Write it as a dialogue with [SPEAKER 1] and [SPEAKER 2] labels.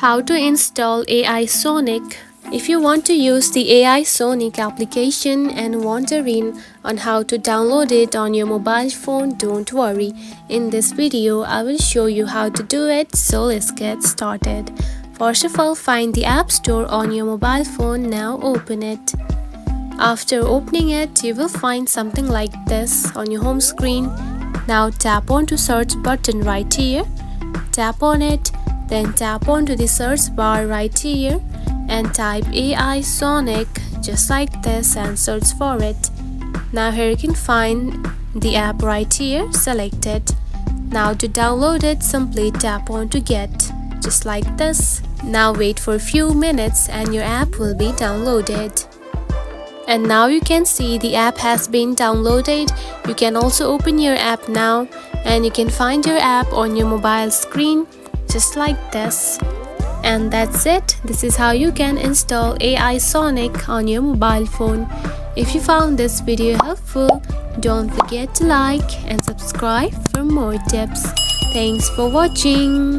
[SPEAKER 1] How to install AI Sonic. If you want to use the AI Sonic application and wondering on how to download it on your mobile phone, don't worry. In this video, I will show you how to do it, so let's get started. First of all, find the App Store on your mobile phone. Now open it. After opening it, you will find something like this on your home screen. Now tap on to search button right here. Tap on it. Then tap onto the search bar right here and type AI Sonic just like this and search for it. Now here you can find the app right here, select it. Now to download it, simply tap on to get just like this. Now wait for a few minutes and your app will be downloaded. And now you can see the app has been downloaded. You can also open your app now and you can find your app on your mobile screen just like this. And that's it. This is how you can install AI Sonic on your mobile phone. If you found this video helpful, don't forget to like and subscribe for more tips. Thanks for watching.